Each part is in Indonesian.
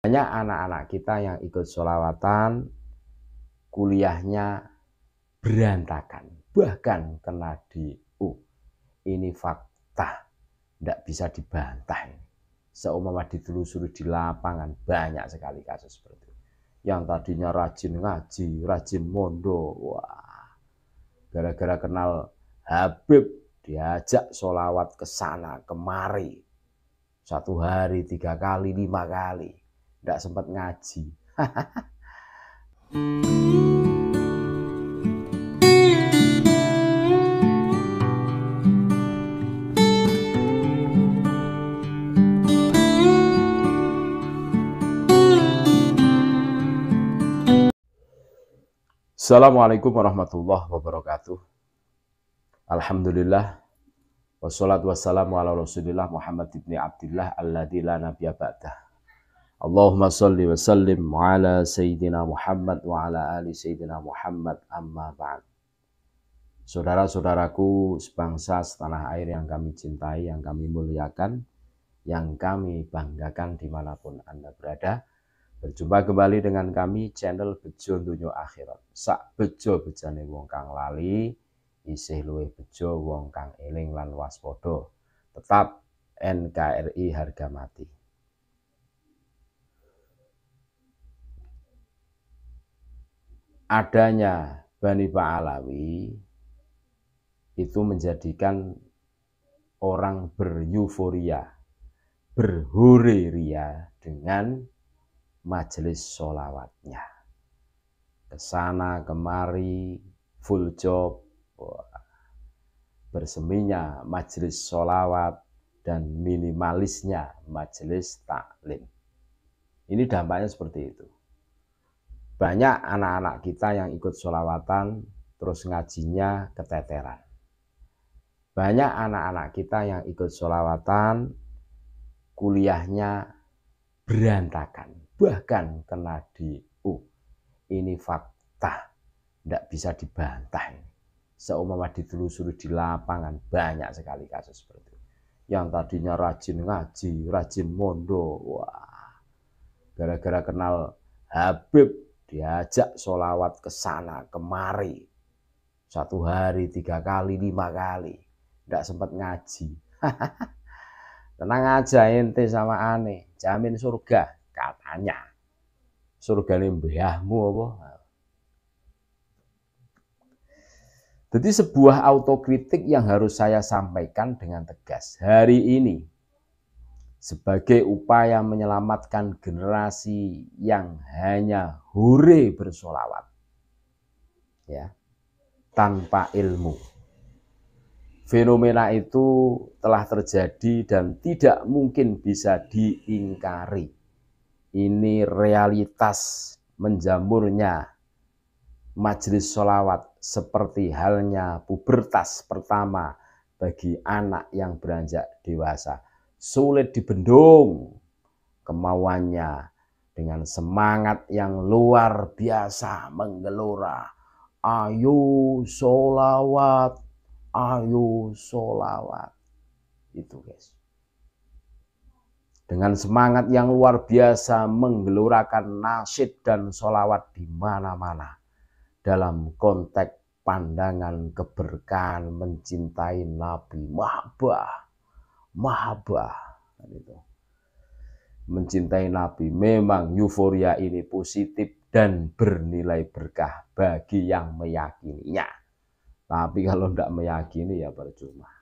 Banyak anak-anak kita yang ikut sholawatan, kuliahnya berantakan, bahkan kena DU. Ini fakta, tidak bisa dibantah. Seumpama ditelusuri di lapangan, banyak sekali kasus seperti itu. Yang tadinya rajin ngaji, rajin mondo, wah, gara-gara kenal Habib, diajak sholawat ke sana kemari. 1 hari 3 kali, 5 kali. Tidak sempat ngaji. Assalamualaikum warahmatullahi wabarakatuh. Alhamdulillah. Wassalatu wassalamu ala rasulillah Muhammad ibn Abdillah alladzi la nabiyya ba'dah. Allahumma salli wa sallim ala Sayyidina Muhammad wa ala ali Sayyidina Muhammad amma ba'd. Saudara-saudaraku sebangsa setanah air yang kami cintai, yang kami muliakan, yang kami banggakan dimanapun Anda berada. Berjumpa kembali dengan kami channel Bejo Dunyo Akhirat. Sak bejo bejane wong kang lali, isih luwih bejo wong kang eling lan waspada. Tetap NKRI harga mati. Adanya Bani Pahlawi itu menjadikan orang beryuforia, berhuria dengan majelis sholawatnya. Kesana kemari full job, berseminya majelis sholawat dan minimalisnya majelis taklim. Ini dampaknya seperti itu. Banyak anak-anak kita yang ikut sholawatan terus ngajinya keteteran. Banyak anak-anak kita yang ikut sholawatan kuliahnya berantakan, bahkan kena DU. Ini fakta, tidak bisa dibantah. Seumpama ditelusuri di lapangan, banyak sekali kasus seperti itu. Yang tadinya rajin ngaji, rajin mondo, wah, gara-gara kenal Habib, diajak sholawat ke sana kemari. 1 hari 3 kali, 5 kali, tidak sempat ngaji. Tenang aja ente sama aneh, jamin surga katanya. Surga ini mbahmu apa? Jadi sebuah autokritik yang harus saya sampaikan dengan tegas hari ini sebagai upaya menyelamatkan generasi yang hanya hure bersolawat, ya, tanpa ilmu. Fenomena itu telah terjadi dan tidak mungkin bisa diingkari. Ini realitas menjamurnya majelis sholawat seperti halnya pubertas pertama bagi anak yang beranjak dewasa. Sulit dibendung kemauannya dengan semangat yang luar biasa menggelora. Ayo sholawat, ayo sholawat. Itu guys. Dengan semangat yang luar biasa menggelorakan nasyid dan sholawat di mana-mana. Dalam konteks pandangan keberkahan mencintai Nabi. Mahabbah. Mencintai Nabi memang euforia ini positif dan bernilai berkah bagi yang meyakininya. Tapi kalau tidak meyakini ya percuma.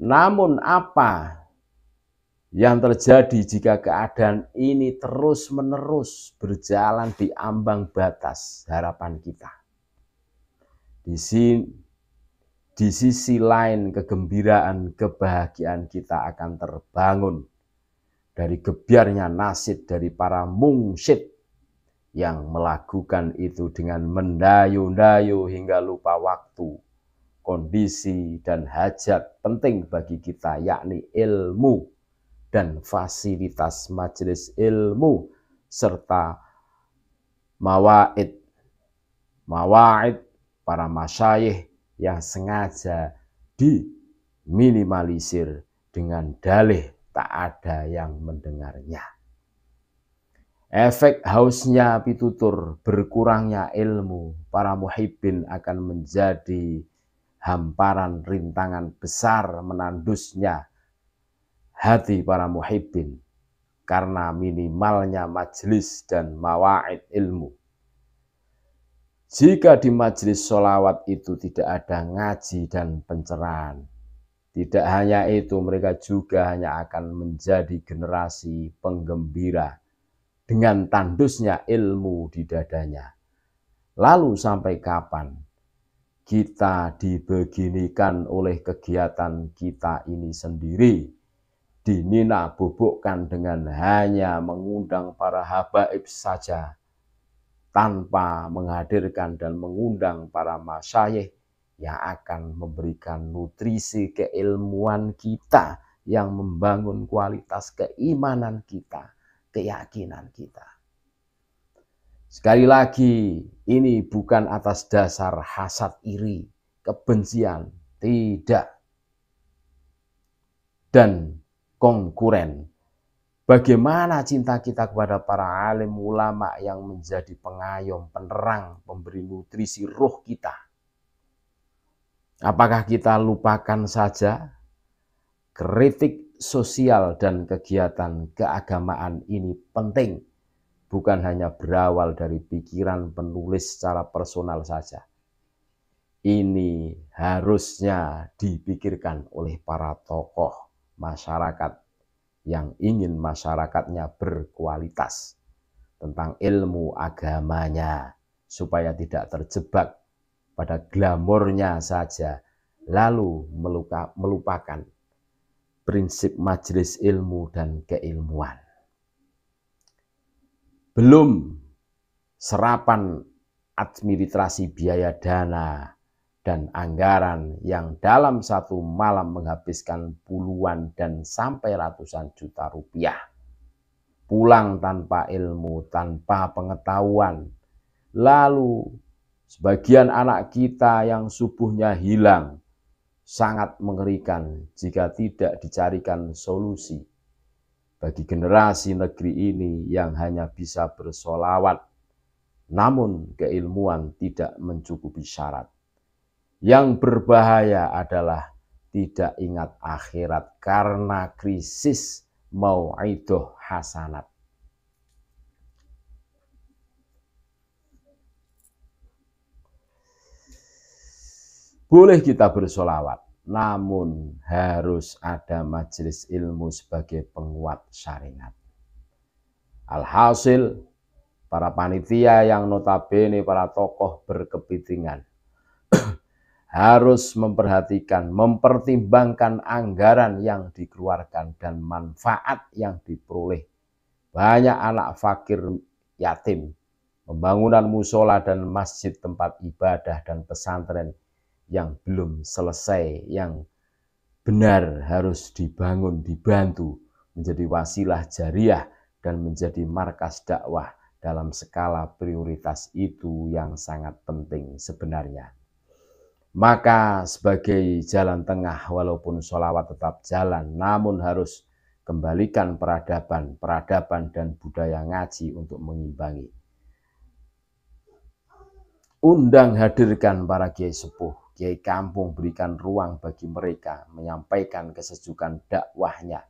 Namun apa yang terjadi jika keadaan ini terus-menerus berjalan di ambang batas harapan kita? Di sisi lain kegembiraan, kebahagiaan kita akan terbangun dari gebiarnya nasyid dari para mungsyid yang melakukan itu dengan mendayu-dayu hingga lupa waktu, kondisi dan hajat penting bagi kita, yakni ilmu dan fasilitas majelis ilmu serta mawaid para masyayikh yang sengaja diminimalisir dengan dalih tak ada yang mendengarnya. Efek hausnya pitutur, berkurangnya ilmu para muhibbin akan menjadi hamparan rintangan besar menandusnya hati para muhibbin karena minimalnya majelis dan mawaid ilmu. Jika di majelis sholawat itu tidak ada ngaji dan pencerahan, tidak hanya itu, mereka juga hanya akan menjadi generasi penggembira dengan tandusnya ilmu di dadanya. Lalu sampai kapan kita dibeginikan oleh kegiatan kita ini sendiri, dinina bobokkan dengan hanya mengundang para habaib saja, tanpa menghadirkan dan mengundang para masyayikh yang akan memberikan nutrisi keilmuan kita, yang membangun kualitas keimanan kita, keyakinan kita. Sekali lagi, ini bukan atas dasar hasad iri, kebencian, tidak, dan konkuren. Bagaimana cinta kita kepada para alim ulama yang menjadi pengayom, penerang, pemberi nutrisi roh kita. Apakah kita lupakan saja? Kritik sosial dan kegiatan keagamaan ini penting, bukan hanya berawal dari pikiran penulis secara personal saja. Ini harusnya dipikirkan oleh para tokoh masyarakat yang ingin masyarakatnya berkualitas tentang ilmu agamanya, supaya tidak terjebak pada glamornya saja, lalu melupakan prinsip majelis ilmu dan keilmuan. Belum serapan administrasi biaya dana dan anggaran yang dalam satu malam menghabiskan puluhan dan sampai ratusan juta rupiah. Pulang tanpa ilmu, tanpa pengetahuan. Lalu sebagian anak kita yang subuhnya hilang, sangat mengerikan jika tidak dicarikan solusi bagi generasi negeri ini yang hanya bisa bersolawat, namun keilmuan tidak mencukupi syarat. Yang berbahaya adalah tidak ingat akhirat karena krisis mau'idoh hasanat. Boleh kita bersolawat, namun harus ada majelis ilmu sebagai penguat syariat. Alhasil, para panitia yang notabene para tokoh berkepentingan harus memperhatikan, mempertimbangkan anggaran yang dikeluarkan dan manfaat yang diperoleh. Banyak anak fakir yatim, pembangunan musola dan masjid tempat ibadah dan pesantren yang belum selesai, yang benar harus dibangun, dibantu, menjadi wasilah jariah dan menjadi markas dakwah dalam skala prioritas itu yang sangat penting sebenarnya. Maka sebagai jalan tengah, walaupun sholawat tetap jalan, namun harus kembalikan peradaban dan budaya ngaji untuk mengimbangi. Undang hadirkan para kiai sepuh, kiai kampung, berikan ruang bagi mereka menyampaikan kesejukan dakwahnya,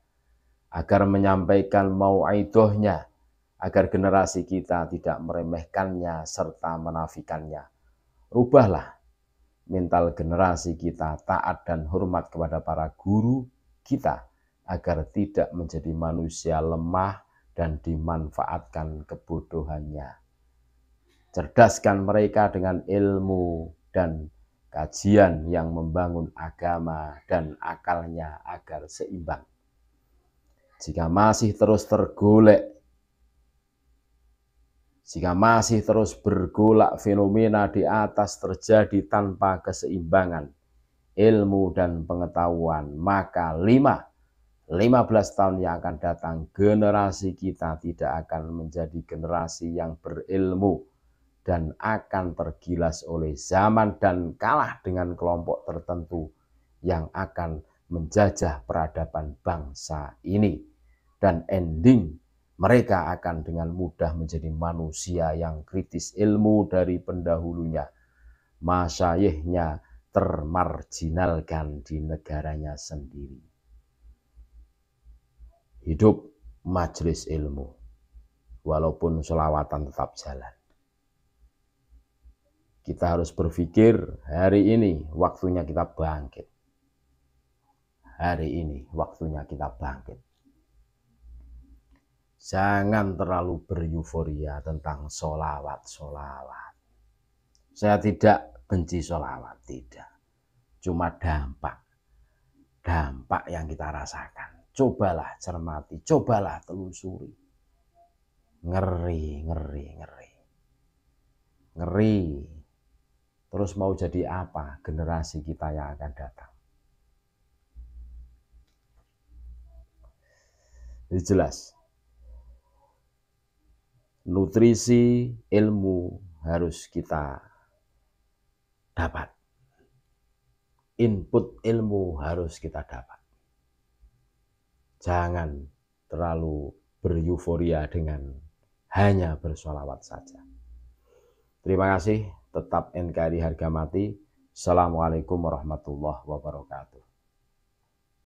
agar menyampaikan mau'idohnya, agar generasi kita tidak meremehkannya serta menafikannya. Rubahlah mental generasi kita taat dan hormat kepada para guru kita, agar tidak menjadi manusia lemah dan dimanfaatkan kebodohannya. Cerdaskan mereka dengan ilmu dan kajian yang membangun agama dan akalnya agar seimbang. Jika masih terus tergolek, jika masih terus bergolak fenomena di atas terjadi tanpa keseimbangan ilmu dan pengetahuan, maka 15 tahun yang akan datang generasi kita tidak akan menjadi generasi yang berilmu dan akan tergilas oleh zaman dan kalah dengan kelompok tertentu yang akan menjajah peradaban bangsa ini. Dan ending mereka akan dengan mudah menjadi manusia yang kritis ilmu dari pendahulunya. Masyayikhnya termarginalkan di negaranya sendiri. Hidup majelis ilmu, walaupun sholawatan tetap jalan. Kita harus berpikir hari ini waktunya kita bangkit. Hari ini waktunya kita bangkit. Jangan terlalu beryuforia tentang sholawat. Saya tidak benci sholawat, tidak. Cuma dampak yang kita rasakan. Cobalah cermati, cobalah telusuri. Ngeri. Terus mau jadi apa generasi kita yang akan datang? Jadi jelas, nutrisi ilmu harus kita dapat. Input ilmu harus kita dapat. Jangan terlalu beryuforia dengan hanya bersholawat saja. Terima kasih. Tetap NKRI harga mati. Assalamualaikum warahmatullahi wabarakatuh.